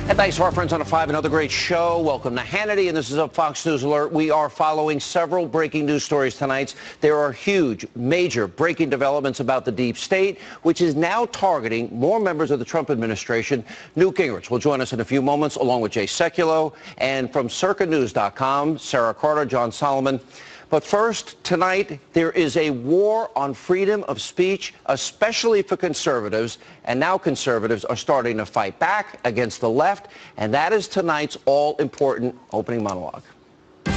And thanks to our friends on the 5, another great show. Welcome to Hannity, and this is a Fox News Alert. We are following several breaking news stories tonight. There are huge, major breaking developments about the deep state, which is now targeting more members of the Trump administration. Newt Gingrich will join us in a few moments, along with Jay Sekulow. And from circanews.com, Sarah Carter, John Solomon. But first, tonight, there is a war on freedom of speech, especially for conservatives. And now conservatives are starting to fight back against the left. And that is tonight's all-important opening monologue. I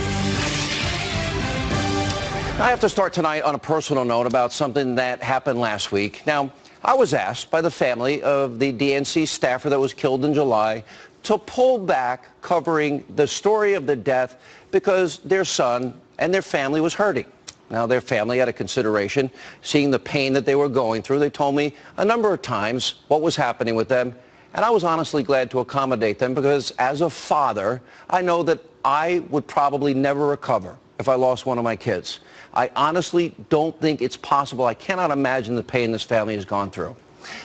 have to start tonight on a personal note about something that happened last week. Now, I was asked by the family of the DNC staffer that was killed in July to pull back covering the story of the death because their son and their family was hurting. Now, their family had a consideration, seeing the pain that they were going through. They told me a number of times what was happening with them, and I was honestly glad to accommodate them because as a father, I know that I would probably never recover if I lost one of my kids. I honestly don't think it's possible. I cannot imagine the pain this family has gone through.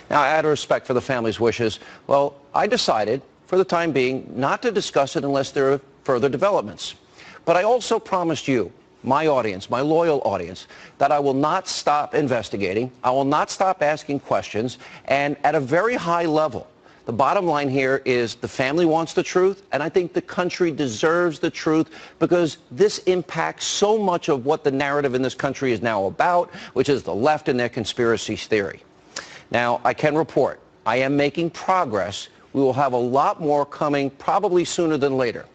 Now, out of respect for the family's wishes, well, I decided, for the time being, not to discuss it unless there are further developments. But I also promised you, my audience, my loyal audience, that I will not stop investigating. I will not stop asking questions. And at a very high level, the bottom line here is the family wants the truth, and I think the country deserves the truth because this impacts so much of what the narrative in this country is now about, which is the left and their conspiracy theory. Now, I can report I am making progress. We will have a lot more coming probably sooner than later.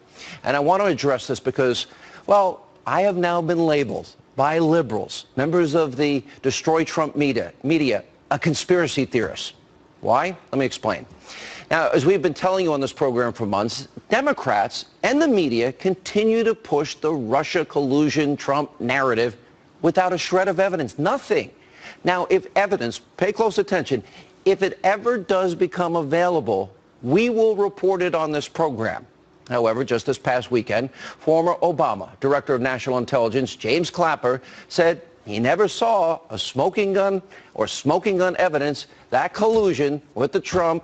And I want to address this because, well, I have now been labeled by liberals, members of the Destroy Trump media, a conspiracy theorist. Why? Let me explain. Now, as we've been telling you on this program for months, Democrats and the media continue to push the Russia collusion Trump narrative without a shred of evidence, nothing. Now, if evidence, pay close attention, if it ever does become available, we will report it on this program. However, just this past weekend, former Obama Director of National Intelligence James Clapper said he never saw a smoking gun or smoking gun evidence that collusion with the Trump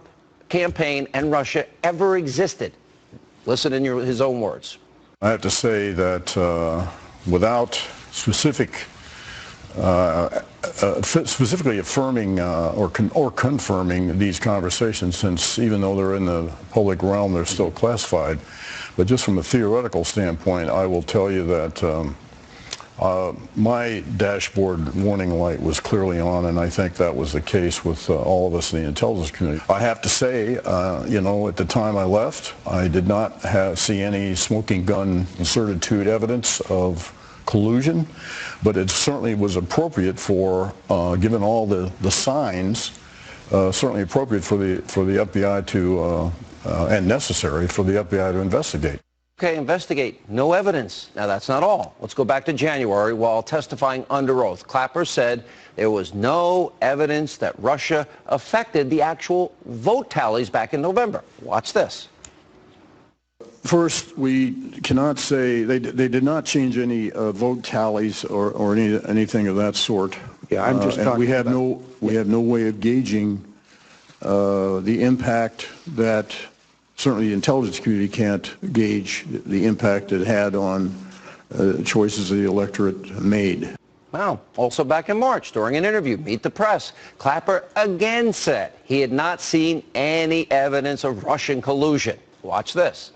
campaign and Russia ever existed. Listen in his own words. I have to say that without specifically affirming or confirming these conversations, since even though they're in the public realm, they're still classified. But just from a theoretical standpoint, I will tell you that my dashboard warning light was clearly on, and I think that was the case with all of us in the intelligence community. I have to say, you know, at the time I left, I did not see any smoking gun certitude evidence of collusion, but it certainly was appropriate for, given all the signs, certainly appropriate for the FBI to, and necessary for the FBI to investigate. Okay, investigate. No evidence. Now, that's not all. Let's go back to January. While testifying under oath, Clapper said there was no evidence that Russia affected the actual vote tallies back in November. Watch this. First, we cannot say they did not change any vote tallies or anything of that sort. Yeah, I'm just talking. We have no way of gauging the impact that certainly the intelligence community can't gauge the impact it had on choices the electorate made. Wow. Also back in March, during an interview, Meet the Press, Clapper again said he had not seen any evidence of Russian collusion. Watch this.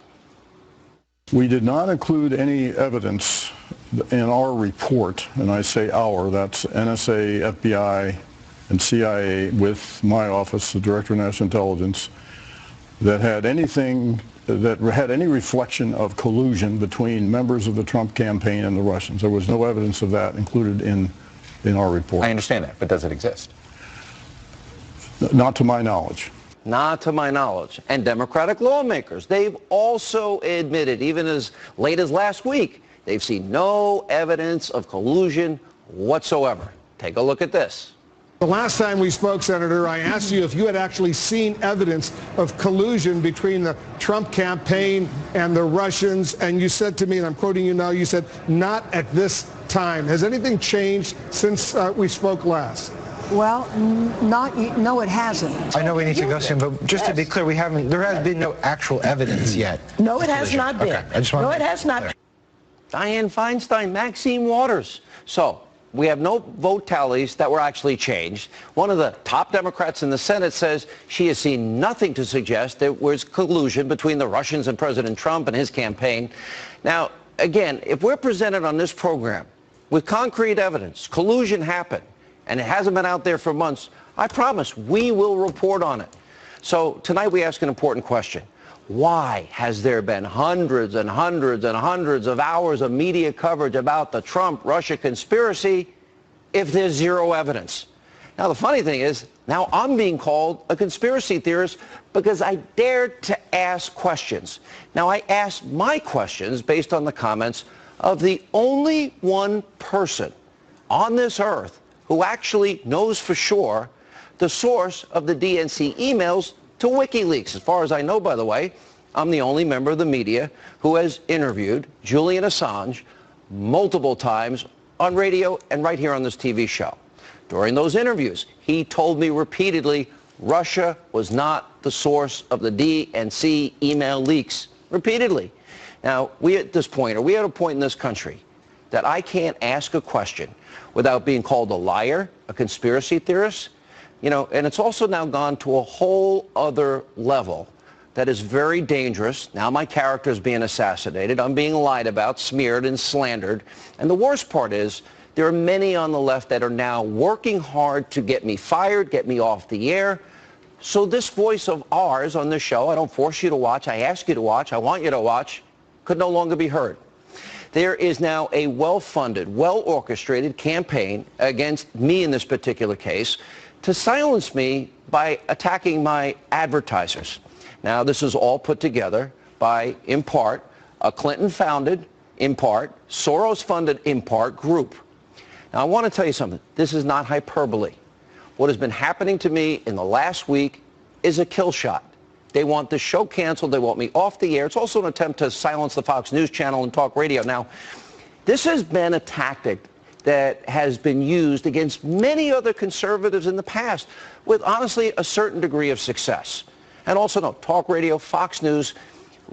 We did not include any evidence in our report, and I say our, that's NSA, FBI, and CIA with my office, the Director of National Intelligence, that had anything, that had any reflection of collusion between members of the Trump campaign and the Russians. There was no evidence of that included in our report. I understand that, but does it exist? Not to my knowledge. Not to my knowledge. And Democratic lawmakers, they've also admitted, even as late as last week, they've seen no evidence of collusion whatsoever. Take a look at this. The last time we spoke, Senator, I asked you if you had actually seen evidence of collusion between the Trump campaign and the Russians, and you said to me, and I'm quoting you now, you said, not at this time. Has anything changed since we spoke last? Well, no, it hasn't. I know we need to go soon, but just to be clear, there has been no actual evidence yet. No, it has not been. Okay, I just want No, it has not. Dianne Feinstein, Maxine Waters. So we have no vote tallies that were actually changed. One of the top Democrats in the Senate says she has seen nothing to suggest there was collusion between the Russians and President Trump and his campaign. Now, again, if we're presented on this program with concrete evidence, collusion happened, and it hasn't been out there for months, I promise we will report on it. So tonight we ask an important question. Why has there been hundreds and hundreds and hundreds of hours of media coverage about the Trump-Russia conspiracy if there's zero evidence? Now, the funny thing is, now I'm being called a conspiracy theorist because I dared to ask questions. Now, I asked my questions based on the comments of the only one person on this earth who actually knows for sure the source of the DNC emails to WikiLeaks. As far as I know, by the way, I'm the only member of the media who has interviewed Julian Assange multiple times on radio and right here on this TV show. During those interviews, he told me repeatedly Russia was not the source of the DNC email leaks. Repeatedly. Now, we at a point in this country that I can't ask a question without being called a liar, a conspiracy theorist. You know, and it's also now gone to a whole other level that is very dangerous. Now my character is being assassinated. I'm being lied about, smeared, and slandered. And the worst part is there are many on the left that are now working hard to get me fired, get me off the air. So this voice of ours on this show, I don't force you to watch, I ask you to watch, I want you to watch, could no longer be heard. There is now a well-funded, well-orchestrated campaign against me in this particular case to silence me by attacking my advertisers. Now, this is all put together by, in part, a Clinton-founded, in part, Soros-funded, in part, group. Now, I want to tell you something. This is not hyperbole. What has been happening to me in the last week is a kill shot. They want the show canceled. They want me off the air. It's also an attempt to silence the Fox News channel and talk radio. Now, this has been a tactic that has been used against many other conservatives in the past with, honestly, a certain degree of success. And also, no, talk radio, Fox News,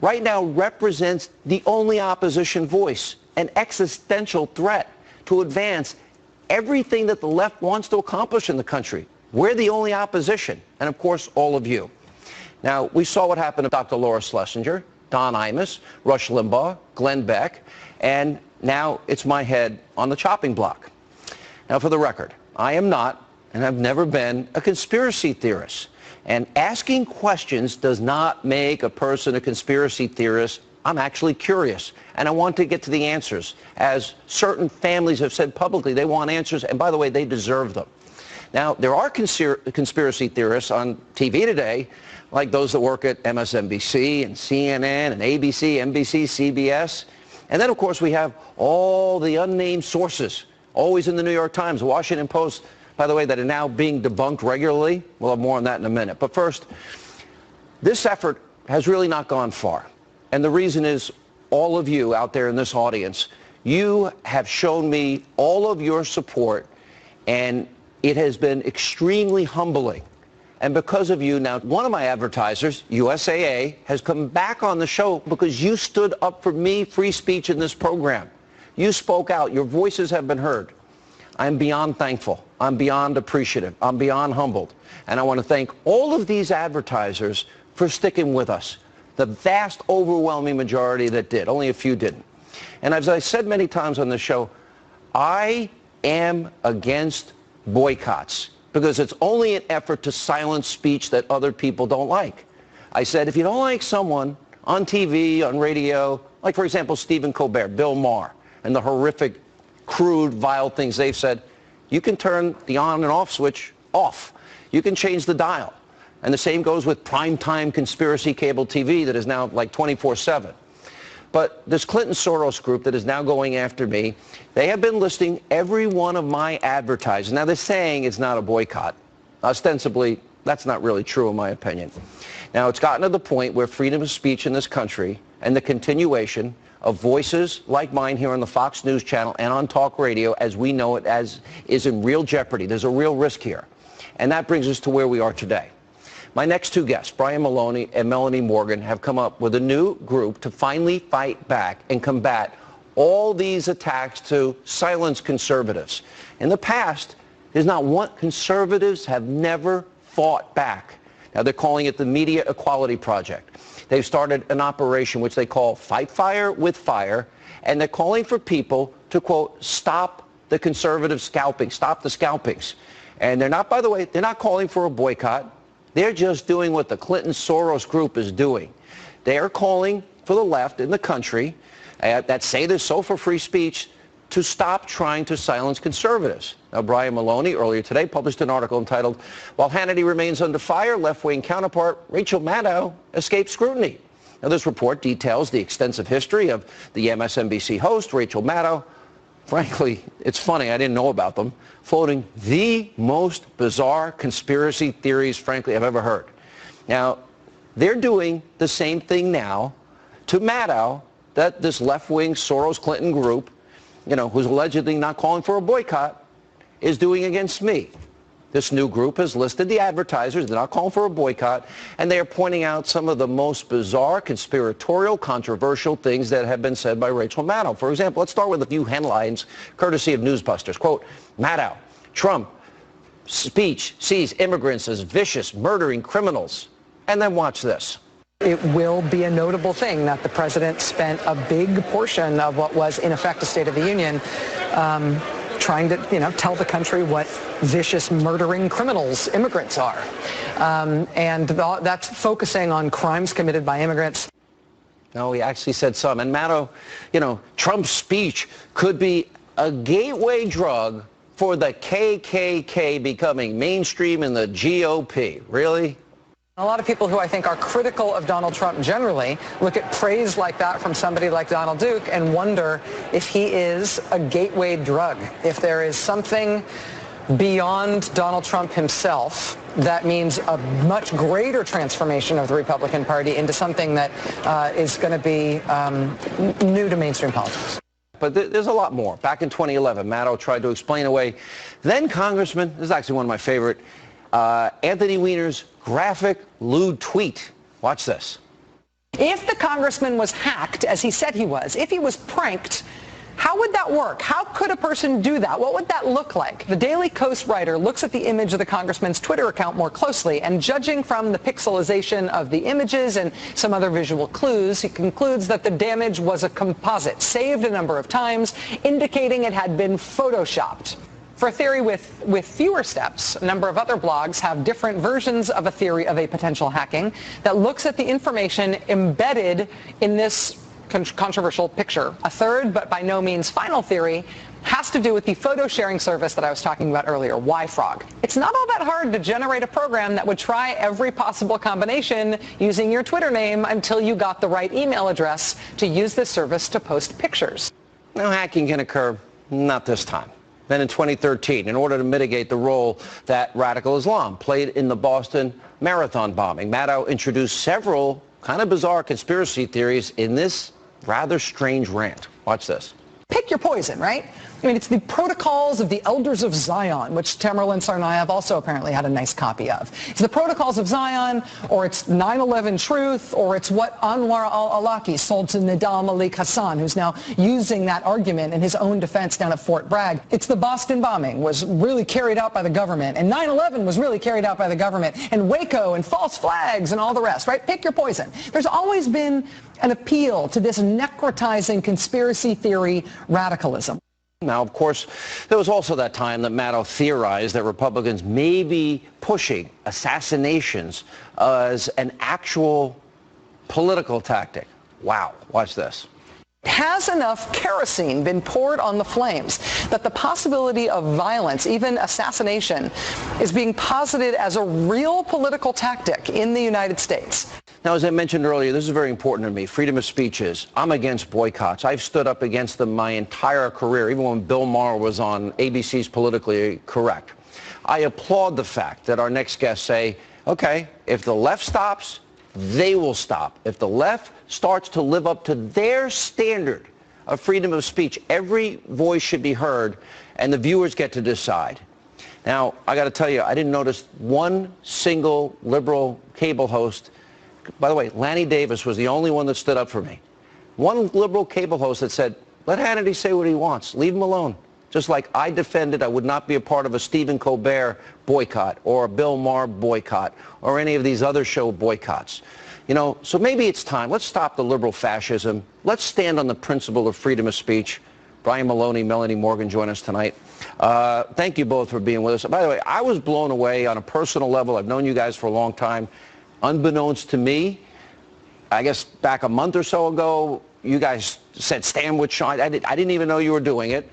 right now represents the only opposition voice, an existential threat to advance everything that the left wants to accomplish in the country. We're the only opposition, and of course, all of you. Now, we saw what happened to Dr. Laura Schlesinger, Don Imus, Rush Limbaugh, Glenn Beck, and now it's my head on the chopping block. Now, for the record, I am not, and I've never been, a conspiracy theorist. And asking questions does not make a person a conspiracy theorist. I'm actually curious, and I want to get to the answers. As certain families have said publicly, they want answers, and by the way, they deserve them. Now, there are conspiracy theorists on TV today, like those that work at MSNBC and CNN and ABC, NBC, CBS. And then, of course, we have all the unnamed sources, always in the New York Times, the Washington Post, by the way, that are now being debunked regularly. We'll have more on that in a minute. But first, this effort has really not gone far. And the reason is all of you out there in this audience, you have shown me all of your support, and it has been extremely humbling. And because of you, now one of my advertisers, USAA, has come back on the show because you stood up for me, free speech in this program. You spoke out. Your voices have been heard. I'm beyond thankful. I'm beyond appreciative. I'm beyond humbled. And I want to thank all of these advertisers for sticking with us. The vast, overwhelming majority that did. Only a few didn't. And as I said many times on the show, I am against boycotts because it's only an effort to silence speech that other people don't like. I said, if you don't like someone on TV, on radio, like, for example, Stephen Colbert, Bill Maher, and the horrific, crude, vile things they've said, you can turn the on and off switch off. You can change the dial. And the same goes with primetime conspiracy cable TV that is now like 24/7. But this Clinton Soros group that is now going after me, they have been listing every one of my advertisers. Now, they're saying it's not a boycott. Ostensibly, that's not really true in my opinion. Now, it's gotten to the point where freedom of speech in this country and the continuation of voices like mine here on the Fox News channel and on talk radio as we know it as is in real jeopardy. There's a real risk here. And that brings us to where we are today. My next two guests, Brian Maloney and Melanie Morgan, have come up with a new group to finally fight back and combat all these attacks to silence conservatives. In the past, there's not one, conservatives have never fought back. Now they're calling it the Media Equality Project. They've started an operation which they call Fight Fire with Fire, and they're calling for people to, quote, stop the conservative scalping, stop the scalpings. And they're not, by the way, they're not calling for a boycott. They're just doing what the Clinton Soros group is doing. They are calling for the left in the country that say they're so for free speech to stop trying to silence conservatives. Now, Brian Maloney earlier today published an article entitled, "While Hannity Remains Under Fire, Left-Wing Counterpart Rachel Maddow Escapes Scrutiny." Now, this report details the extensive history of the MSNBC host, Rachel Maddow. Frankly, it's funny, I didn't know about them, floating the most bizarre conspiracy theories, frankly, I've ever heard. Now, they're doing the same thing now to Maddow that this left-wing Soros-Clinton group, who's allegedly not calling for a boycott, is doing against me. This new group has listed the advertisers. They're not calling for a boycott, and they are pointing out some of the most bizarre, conspiratorial, controversial things that have been said by Rachel Maddow. For example, let's start with a few headlines, courtesy of Newsbusters. Quote, Maddow, Trump speech sees immigrants as vicious, murdering criminals. And then watch this. It will be a notable thing that the president spent a big portion of what was, in effect, a State of the Union trying to, tell the country what vicious, murdering criminals immigrants are. And that's focusing on crimes committed by immigrants. No, he actually said some. And Maddow, Trump's speech could be a gateway drug for the KKK becoming mainstream in the GOP. Really? A lot of people who I think are critical of Donald Trump generally look at praise like that from somebody like Donald Duke and wonder if he is a gateway drug, if there is something beyond Donald Trump himself that means a much greater transformation of the Republican Party into something that is going to be new to mainstream politics. But there's a lot more. Back in 2011, Maddow tried to explain away then Congressman, this is actually one of my favorite, Anthony Weiner's graphic, lewd tweet. Watch this. If the congressman was hacked, as he said he was, if he was pranked, how would that work? How could a person do that? What would that look like? The Daily Kos writer looks at the image of the congressman's Twitter account more closely, and judging from the pixelization of the images and some other visual clues, he concludes that the damage was a composite, saved a number of times, indicating it had been photoshopped. For a theory with fewer steps, a number of other blogs have different versions of a theory of a potential hacking that looks at the information embedded in this controversial picture. A third, but by no means final theory, has to do with the photo sharing service that I was talking about earlier, YFrog. It's not all that hard to generate a program that would try every possible combination using your Twitter name until you got the right email address to use this service to post pictures. Now, hacking can occur, not this time. Then in 2013, in order to mitigate the role that radical Islam played in the Boston Marathon bombing, Maddow introduced several kind of bizarre conspiracy theories in this rather strange rant. Watch this. Pick your poison, right? I mean, it's the Protocols of the Elders of Zion, which Tamerlan Tsarnaev also apparently had a nice copy of. It's the Protocols of Zion, or it's 9/11 truth, or it's what Anwar al-Awlaki sold to Nidal Malik Hassan, who's now using that argument in his own defense down at Fort Bragg. It's the Boston bombing was really carried out by the government, and 9/11 was really carried out by the government, and Waco and false flags and all the rest, right? Pick your poison. There's always been an appeal to this necrotizing conspiracy theory radicalism. Now, of course, there was also that time that Maddow theorized that Republicans may be pushing assassinations as an actual political tactic. Wow, watch this. Has enough kerosene been poured on the flames that the possibility of violence, even assassination, is being posited as a real political tactic in the United States? Now, as I mentioned earlier, this is very important to me. Freedom of speech is. I'm against boycotts. I've stood up against them my entire career, even when Bill Maher was on ABC's Politically Correct. I applaud the fact that our next guests say, Okay, if the left stops, they will stop. If the left starts to live up to their standard of freedom of speech, every voice should be heard, and the viewers get to decide. Now, I got to tell you, I didn't notice one single liberal cable host. By the way, Lanny Davis was the only one that stood up for me. One liberal cable host that said, let Hannity say what he wants. Leave him alone. Just like I defended, I would not be a part of a Stephen Colbert boycott or a Bill Maher boycott or any of these other show boycotts. You know, so maybe it's time. Let's stop the liberal fascism. Let's stand on the principle of freedom of speech. Brian Maloney, Melanie Morgan join us tonight. Thank you both for being with us. By the way, I was blown away on a personal level. I've known you guys for a long time. Unbeknownst to me, I guess back a month or so ago, you guys said stand with Sean. I didn't even know you were doing it.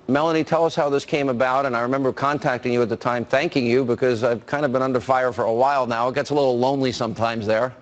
Melanie, tell us how this came about, and I remember contacting you at the time, thanking you, because I've kind of been under fire for a while now. It gets a little lonely sometimes there.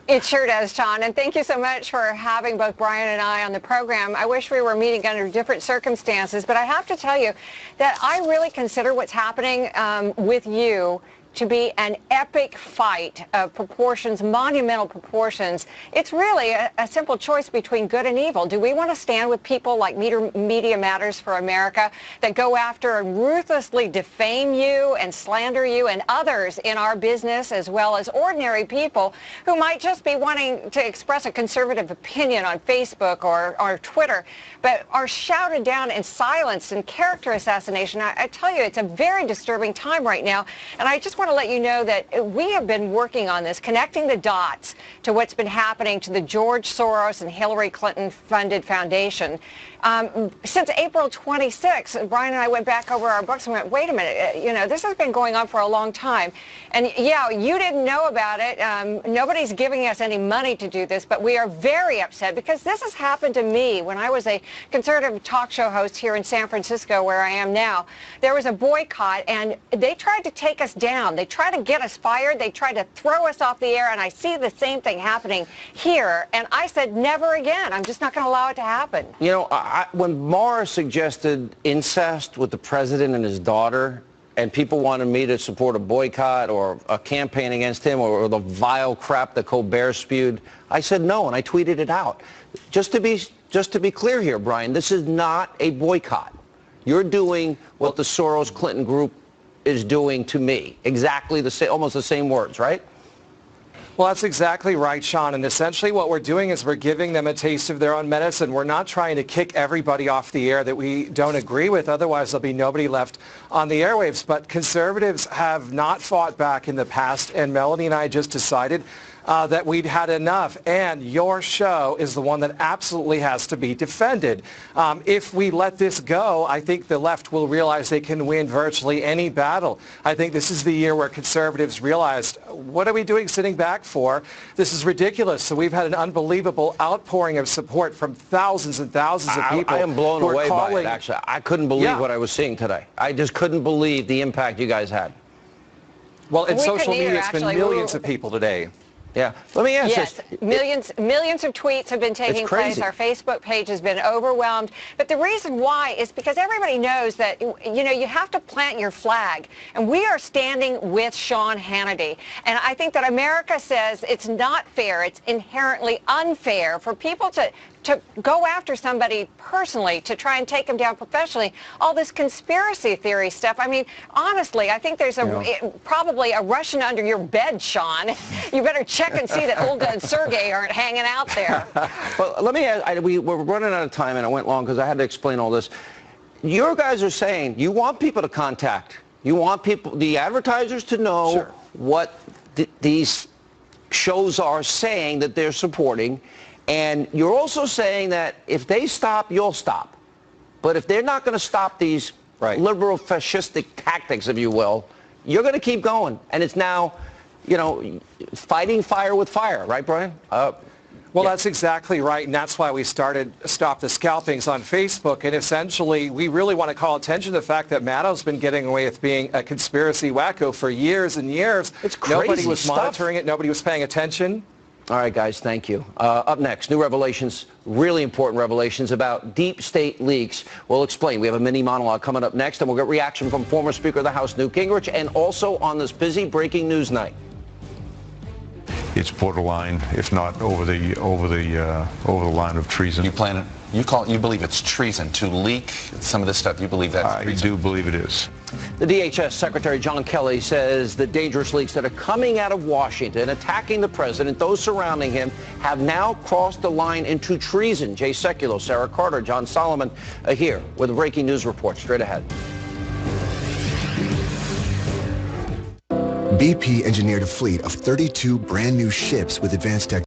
It sure does, Sean, and thank you so much for having both Brian and I on the program. I wish we were meeting under different circumstances, but I have to tell you that I really consider what's happening with you to be an epic fight of proportions, monumental proportions. It's really a simple choice between good and evil. Do we want to stand with people like Media Matters for America that go after and ruthlessly defame you and slander you and others in our business, as well as ordinary people who might just be wanting to express a conservative opinion on Facebook or Twitter, but are shouted down and silenced in character assassination? I tell you, it's a very disturbing time right now, and I just want to let you know that we have been working on this, connecting the dots to what's been happening to the George Soros and Hillary Clinton funded foundation. Since April 26, Brian and I went back over our books and went, wait a minute, you know, this has been going on for a long time. And yeah, you didn't know about it. Nobody's giving us any money to do this, but we are very upset because this has happened to me when I was a conservative talk show host here in San Francisco, where I am now. There was a boycott, and they tried to take us down. They tried to get us fired. They tried to throw us off the air, and I see the same thing happening here. And I said, never again. I'm just not going to allow it to happen. You know, when Maher suggested incest with the president and his daughter, and people wanted me to support a boycott or a campaign against him or the vile crap that Colbert spewed, I said no, and I tweeted it out. Just to be clear here, Brian, this is not a boycott. You're doing what the Soros Clinton group is doing to me. Exactly the same, almost the same words, right? Well, that's exactly right, Sean. And essentially what we're doing is we're giving them a taste of their own medicine. We're not trying to kick everybody off the air that we don't agree with. Otherwise, there'll be nobody left on the airwaves. But conservatives have not fought back in the past, and Melanie and I just decided that we'd had enough, and your show is the one that absolutely has to be defended. If we let this go, I think the left will realize they can win virtually any battle. I think this is the year where conservatives realized, what are we doing sitting back for? This is ridiculous. So we've had an unbelievable outpouring of support from thousands and thousands of people. I am blown away by it, actually. I couldn't believe what I was seeing today. I just couldn't believe the impact you guys had. Well, in social media, it's been millions of people today. Yeah. Let me ask this. Yes, millions of tweets have been taking place. Our Facebook page has been overwhelmed. But the reason why is because everybody knows that, you know, you have to plant your flag. And we are standing with Sean Hannity. And I think that America says it's not fair. It's inherently unfair for people to go after somebody personally, to try and take them down professionally, all this conspiracy theory stuff. I mean, honestly, I think there's probably a Russian under your bed, Sean. You better check and see that Olga and Sergei aren't hanging out there. Well, let me ask, we're running out of time, and I went long because I had to explain all this. You guys are saying you want people to contact. You want people, the advertisers, to know what these shows are saying that they're supporting. And you're also saying that if they stop, you'll stop. But if they're not going to stop these liberal fascistic tactics, if you will, you're going to keep going. And it's now, you know, fighting fire with fire. Right, Brian? Well, that's exactly right, and that's why we started Stop the Scalpings on Facebook. And essentially, we really want to call attention to the fact that Maddow's been getting away with being a conspiracy wacko for years and years. It's crazy Nobody was stuff. monitoring it. Nobody was paying attention. All right, guys, thank you. Up next, new revelations, really important revelations about deep state leaks. We'll explain. We have a mini monologue coming up next, and we'll get reaction from former Speaker of the House, Newt Gingrich, and also on this busy breaking news night. It's borderline, if not over the line of treason. You believe it's treason to leak some of this stuff? You believe that's treason? I do believe it is. The DHS Secretary John Kelly says the dangerous leaks that are coming out of Washington, attacking the president, those surrounding him, have now crossed the line into treason. Jay Sekulow, Sarah Carter, John Solomon here with a breaking news report. Straight ahead. BP engineered a fleet of 32 brand new ships with advanced tech.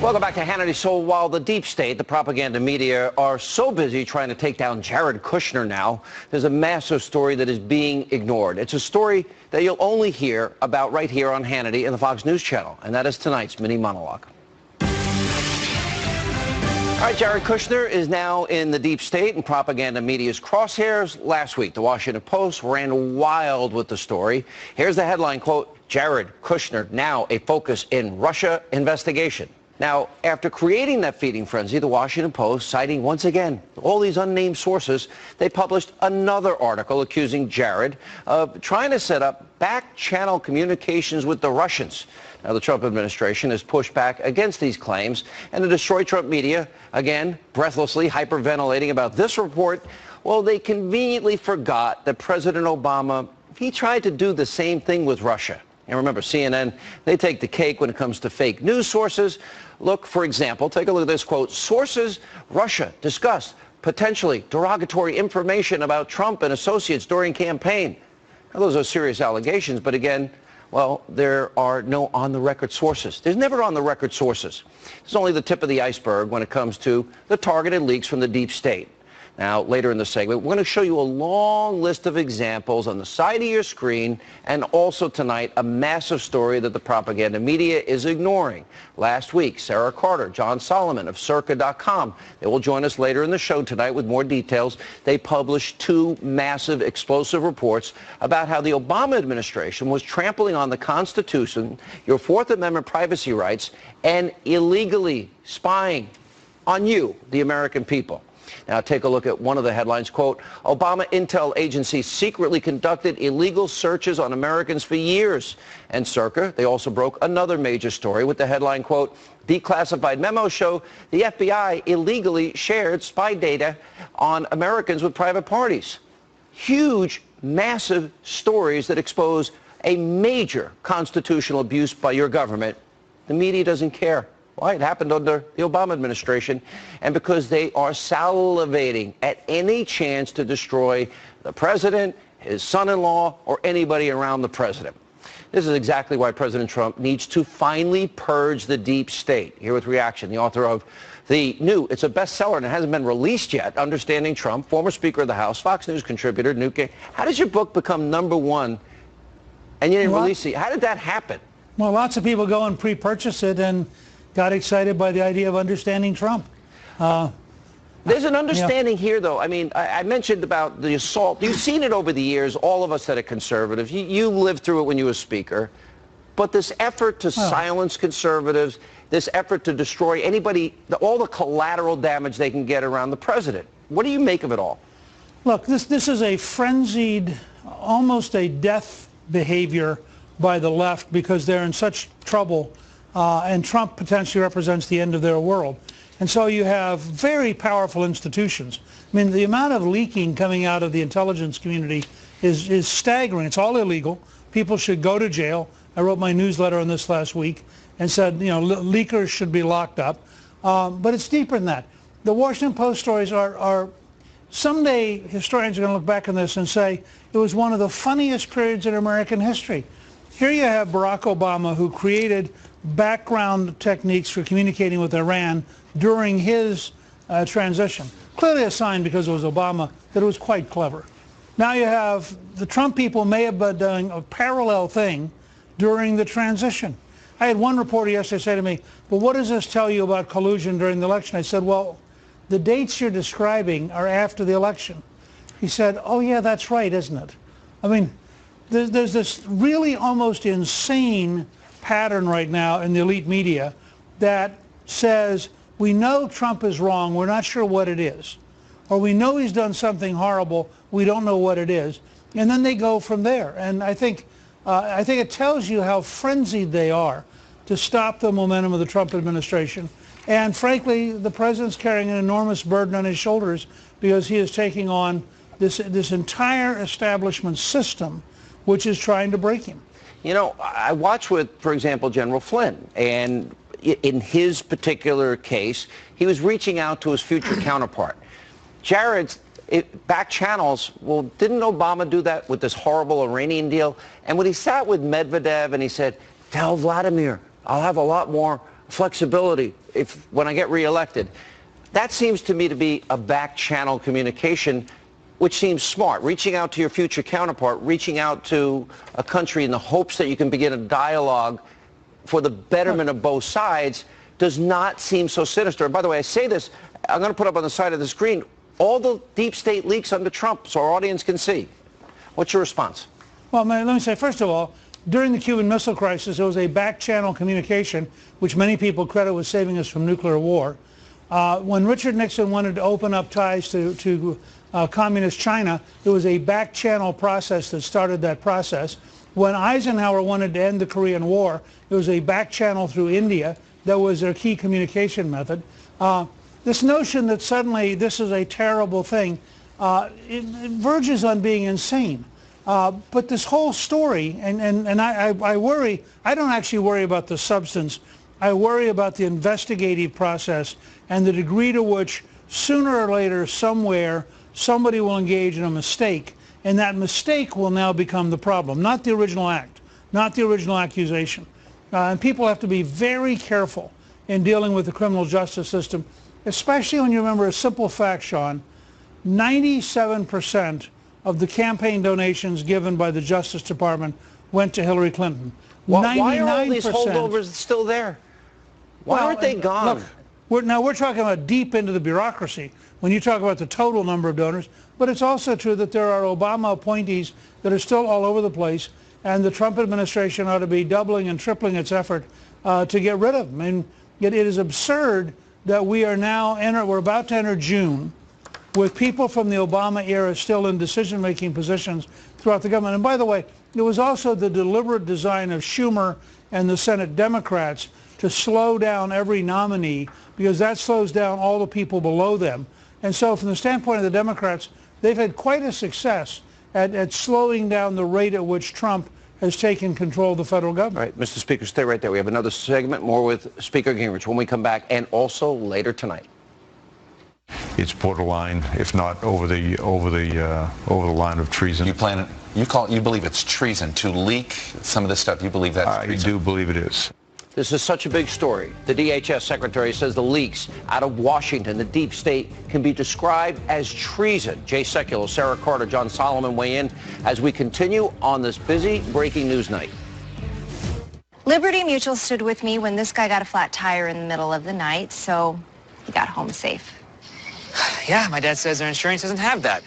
Welcome back to Hannity. So while the deep state, the propaganda media, are so busy trying to take down Jared Kushner now, there's a massive story that is being ignored. It's a story that you'll only hear about right here on Hannity and the Fox News Channel, and that is tonight's mini monologue. All right, Jared Kushner is now in the deep state and propaganda media's crosshairs. Last week, the Washington Post ran wild with the story. Here's the headline, quote, Jared Kushner now a focus in Russia investigation. Now, after creating that feeding frenzy, the Washington Post, citing once again all these unnamed sources, they published another article accusing Jared of trying to set up back-channel communications with the Russians. Now, the Trump administration has pushed back against these claims, and the Destroy Trump media, again, breathlessly hyperventilating about this report. Well, they conveniently forgot that President Obama, he tried to do the same thing with Russia. And remember, CNN, they take the cake when it comes to fake news sources. Look, for example, take a look at this quote. Sources, Russia discussed potentially derogatory information about Trump and associates during campaign. Now, those are serious allegations, but again, well, there are no on-the-record sources. There's never on-the-record sources. It's only the tip of the iceberg when it comes to the targeted leaks from the deep state. Now, later in the segment, we're going to show you a long list of examples on the side of your screen, and also tonight, a massive story that the propaganda media is ignoring. Last week, Sarah Carter, John Solomon of Circa.com, they will join us later in the show tonight with more details. They published two massive explosive reports about how the Obama administration was trampling on the Constitution, your Fourth Amendment privacy rights, and illegally spying on you, the American people. Now, take a look at one of the headlines, quote, Obama intel agency secretly conducted illegal searches on Americans for years. And Circa, they also broke another major story with the headline, quote, declassified memos show the FBI illegally shared spy data on Americans with private parties. Huge, massive stories that expose a major constitutional abuse by your government. The media doesn't care. Why? It happened under the Obama administration, and because they are salivating at any chance to destroy the president, his son-in-law, or anybody around the president. This is exactly why President Trump needs to finally purge the deep state. Here with reaction, the author of the new, it's a bestseller and it hasn't been released yet, Understanding Trump, former Speaker of the House, Fox News contributor, Newt Gingrich. How does your book become #1 and you didn't release it? How did that happen? Well, lots of people go and pre-purchase it and got excited by the idea of understanding Trump. There's an understanding here, though. I mean, I mentioned about the assault. You've seen it over the years, all of us that are conservatives. You lived through it when you were Speaker. But this effort to silence conservatives, this effort to destroy anybody, all the collateral damage they can get around the president. What do you make of it all? Look, this is a frenzied, almost a death behavior by the left because they're in such trouble. And Trump potentially represents the end of their world. And so you have very powerful institutions. I mean, the amount of leaking coming out of the intelligence community is staggering. It's all illegal. People should go to jail. I wrote my newsletter on this last week and said, you know, leakers should be locked up. But it's deeper than that. The Washington Post stories are someday historians are going to look back on this and say it was one of the funniest periods in American history. Here you have Barack Obama, who created background techniques for communicating with Iran during his transition. Clearly a sign, because it was Obama, that it was quite clever. Now you have the Trump people may have been doing a parallel thing during the transition. I had one reporter yesterday say to me, well, what does this tell you about collusion during the election? I said, well, the dates you're describing are after the election. He said, oh, yeah, that's right, isn't it? I mean, there's this really almost insane pattern right now in the elite media that says, we know Trump is wrong, we're not sure what it is. Or we know he's done something horrible, we don't know what it is. And then they go from there. And I think it tells you how frenzied they are to stop the momentum of the Trump administration. And frankly, the president's carrying an enormous burden on his shoulders because he is taking on this entire establishment system which is trying to break him. You know, I watch with, for example, General Flynn, and in his particular case, he was reaching out to his future counterpart. Jared's back channels, well, didn't Obama do that with this horrible Iranian deal? And when he sat with Medvedev and he said, tell Vladimir, I'll have a lot more flexibility when I get reelected. That seems to me to be a back channel communication, which seems smart. Reaching out to your future counterpart, reaching out to a country in the hopes that you can begin a dialogue for the betterment of both sides does not seem so sinister. And by the way, I say this, I'm going to put up on the side of the screen all the deep state leaks under Trump so our audience can see. What's your response? Well, let me say, first of all, during the Cuban Missile Crisis, there was a back channel communication, which many people credit with saving us from nuclear war. When Richard Nixon wanted to open up ties to communist China, there was a back channel process that started that process. When Eisenhower wanted to end the Korean War, there was a back channel through India that was their key communication method. This notion that suddenly this is a terrible thing, it verges on being insane. But this whole story, and I worry, I don't actually worry about the substance. I worry about the investigative process and the degree to which sooner or later, somewhere, somebody will engage in a mistake, and that mistake will now become the problem, not the original act, not the original accusation. And people have to be very careful in dealing with the criminal justice system, especially when you remember a simple fact, Sean. 97% of the campaign donations given by the Justice Department went to Hillary Clinton. Why are all these holdovers still there? Why aren't they gone? Look, we're talking about deep into the bureaucracy when you talk about the total number of donors, but it's also true that there are Obama appointees that are still all over the place, and the Trump administration ought to be doubling and tripling its effort to get rid of them. And yet it is absurd that we are now we're about to enter June with people from the Obama era still in decision-making positions throughout the government. And by the way, it was also the deliberate design of Schumer and the Senate Democrats to slow down every nominee, because that slows down all the people below them. And so from the standpoint of the Democrats, they've had quite a success at slowing down the rate at which Trump has taken control of the federal government. All right, Mr. Speaker, stay right there. We have another segment more with Speaker Gingrich when we come back, and also later tonight. It's borderline, if not over the line of treason. You believe it's treason to leak some of this stuff? You believe that's treason? I do believe it is. This is such a big story. The DHS secretary says the leaks out of Washington, the deep state, can be described as treason. Jay Sekulow, Sarah Carter, John Solomon weigh in as we continue on this busy breaking news night. Liberty Mutual stood with me when this guy got a flat tire in the middle of the night, so he got home safe. Yeah, my dad says their insurance doesn't have that.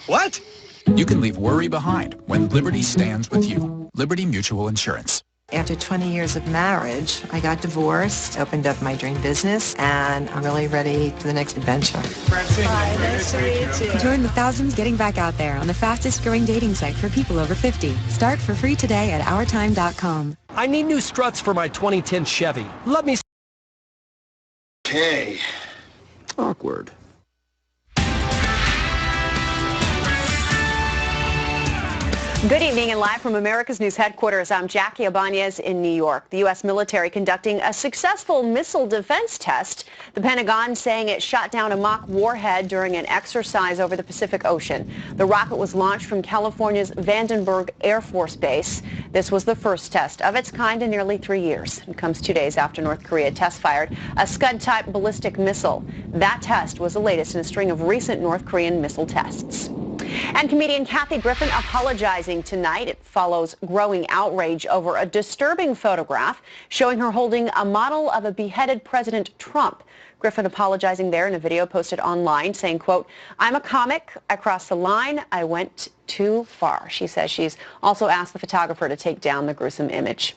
What? You can leave worry behind when Liberty stands with you. Liberty Mutual Insurance. After 20 years of marriage, I got divorced, opened up my dream business, and I'm really ready for the next adventure. Hi, nice to meet you. Join the thousands getting back out there on the fastest growing dating site for people over 50. Start for free today at OurTime.com. I need new struts for my 2010 Chevy. Let me... Okay. Awkward. Good evening, and live from America's News headquarters, I'm Jackie Ibanez in New York. The U.S. military conducting a successful missile defense test. The Pentagon saying it shot down a mock warhead during an exercise over the Pacific Ocean. The rocket was launched from California's Vandenberg Air Force Base. This was the first test of its kind in nearly 3 years. It comes 2 days after North Korea test-fired a Scud-type ballistic missile. That test was the latest in a string of recent North Korean missile tests. And comedian Kathy Griffin apologizing tonight. It follows growing outrage over a disturbing photograph showing her holding a model of a beheaded President Trump. Griffin apologizing there in a video posted online saying, quote, "I'm a comic. I crossed the line. I went too far." She says she's also asked the photographer to take down the gruesome image.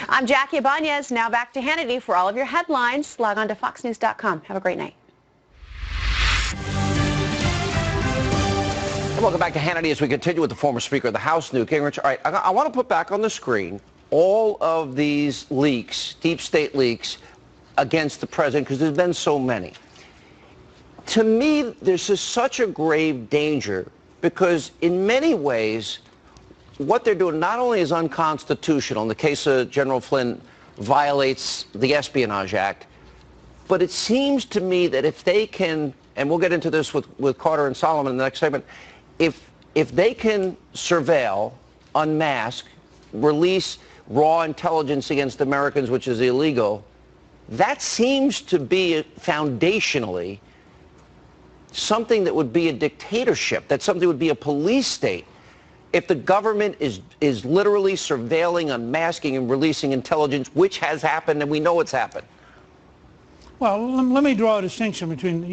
I'm Jackie Ibanez. Now back to Hannity for all of your headlines. Log on to foxnews.com. Have a great night. And welcome back to Hannity as we continue with the former Speaker of the House, Newt Gingrich. All right, I want to put back on the screen all of these leaks, deep state leaks, against the president, because there's been so many. To me, there's just such a grave danger, because in many ways, what they're doing not only is unconstitutional, in the case of General Flynn, violates the Espionage Act, but it seems to me that if they can, and we'll get into this with Carter and Solomon in the next segment, if they can surveil, unmask, release raw intelligence against Americans, which is illegal, that seems to be foundationally something that would be a dictatorship, that something would be a police state. If the government is literally surveilling, unmasking, and releasing intelligence, which has happened, and we know it's happened. Well, let me draw a distinction between,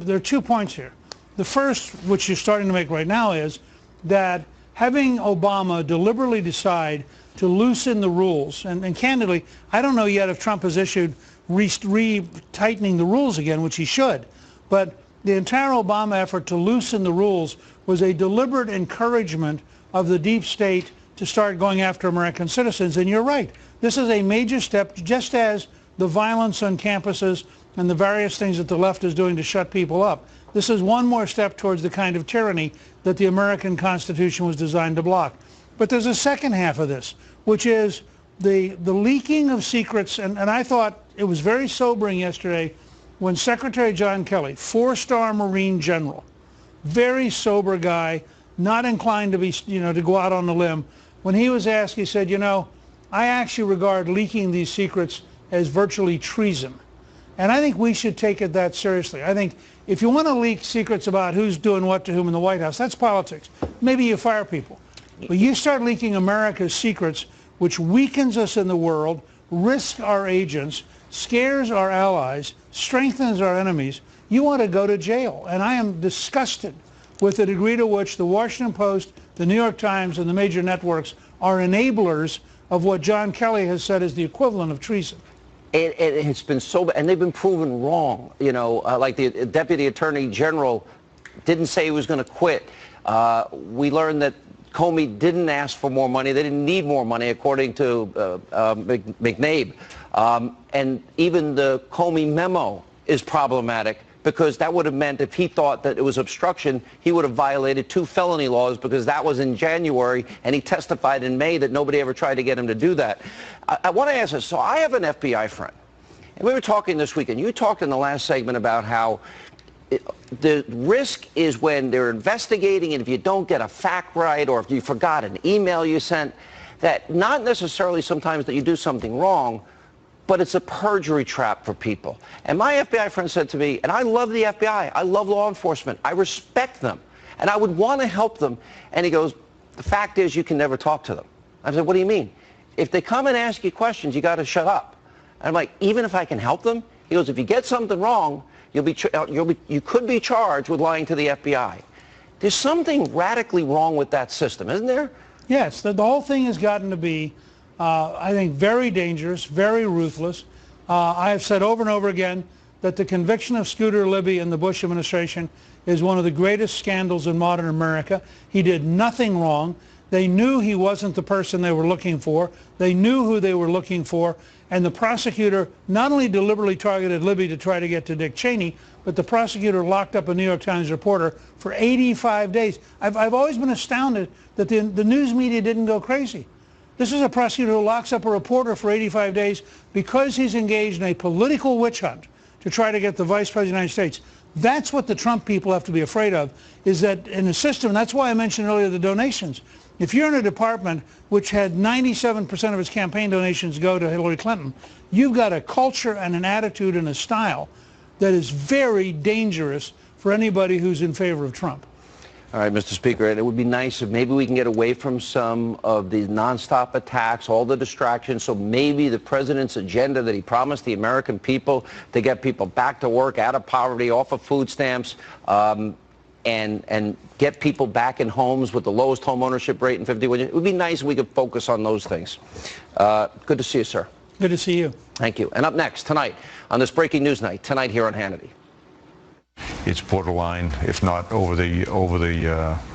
there are 2 points here. The first, which you're starting to make right now, is that having Obama deliberately decide to loosen the rules, and candidly, I don't know yet if Trump has issued tightening the rules again, which he should, but the entire Obama effort to loosen the rules was a deliberate encouragement of the deep state to start going after American citizens. And you're right, this is a major step, just as the violence on campuses and the various things that the left is doing to shut people up. This is one more step towards the kind of tyranny that the American Constitution was designed to block. But there's a second half of this, which is the leaking of secrets, and I thought it was very sobering yesterday when Secretary John Kelly, 4-star Marine general, very sober guy, not inclined to be, to go out on a limb, when he was asked, he said, I actually regard leaking these secrets as virtually treason. And I think we should take it that seriously. I think if you want to leak secrets about who's doing what to whom in the White House, that's politics. Maybe you fire people. But you start leaking America's secrets, which weakens us in the world, risks our agents, scares our allies, strengthens our enemies, you want to go to jail. And I am disgusted with the degree to which the Washington Post, the New York Times, and the major networks are enablers of what John Kelly has said is the equivalent of treason. It's been so bad, and they've been proven wrong. Like the Deputy Attorney General didn't say he was going to quit. We learned that Comey didn't ask for more money. They didn't need more money, according to McNabe. And even the Comey memo is problematic, because that would have meant if he thought that it was obstruction, he would have violated 2 felony laws, because that was in January, and he testified in May that nobody ever tried to get him to do that. I want to ask this. So I have an FBI friend, and we were talking this week, and you talked in the last segment about how the risk is when they're investigating, and if you don't get a fact right, or if you forgot an email you sent, that not necessarily sometimes that you do something wrong, but it's a perjury trap for people. And my FBI friend said to me, and I love the FBI, I love law enforcement, I respect them, and I would want to help them. And he goes, the fact is you can never talk to them. I said, what do you mean? If they come and ask you questions, you got to shut up. And I'm like, even if I can help them? He goes, if you get something wrong, you could be charged with lying to the FBI. There's something radically wrong with that system, isn't there? Yes, the whole thing has gotten to be, I think, very dangerous, very ruthless. I have said over and over again that the conviction of Scooter Libby in the Bush administration is one of the greatest scandals in modern America. He did nothing wrong. They knew he wasn't the person they were looking for. They knew who they were looking for. And the prosecutor not only deliberately targeted Libby to try to get to Dick Cheney, but the prosecutor locked up a New York Times reporter for 85 days. I've always been astounded that the news media didn't go crazy. This is a prosecutor who locks up a reporter for 85 days because he's engaged in a political witch hunt to try to get the Vice President of the United States. That's what the Trump people have to be afraid of, is that in a system, and that's why I mentioned earlier the donations. If you're in a department which had 97% of its campaign donations go to Hillary Clinton, you've got a culture and an attitude and a style that is very dangerous for anybody who's in favor of Trump. All right, Mr. Speaker, and it would be nice if maybe we can get away from some of these nonstop attacks, all the distractions, so maybe the president's agenda that he promised the American people to get people back to work, out of poverty, off of food stamps, and get people back in homes with the lowest home ownership rate in 51 years. It would be nice if we could focus on those things. Good to see you, sir. Good to see you. Thank you. And up next tonight on this breaking news night, tonight here on Hannity. It's borderline, if not over the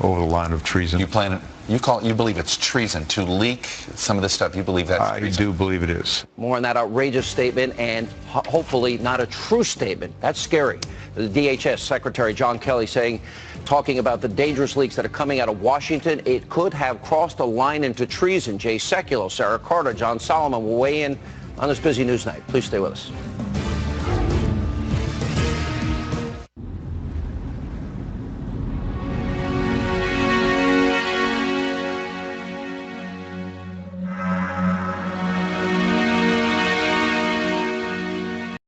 line of treason. You believe it's treason to leak some of this stuff? You believe that's treason? I do believe it is. More on that outrageous statement and hopefully not a true statement. That's scary. The DHS Secretary John Kelly talking about the dangerous leaks that are coming out of Washington. It could have crossed a line into treason. Jay Sekulow, Sarah Carter, John Solomon will weigh in on this busy news night. Please stay with us.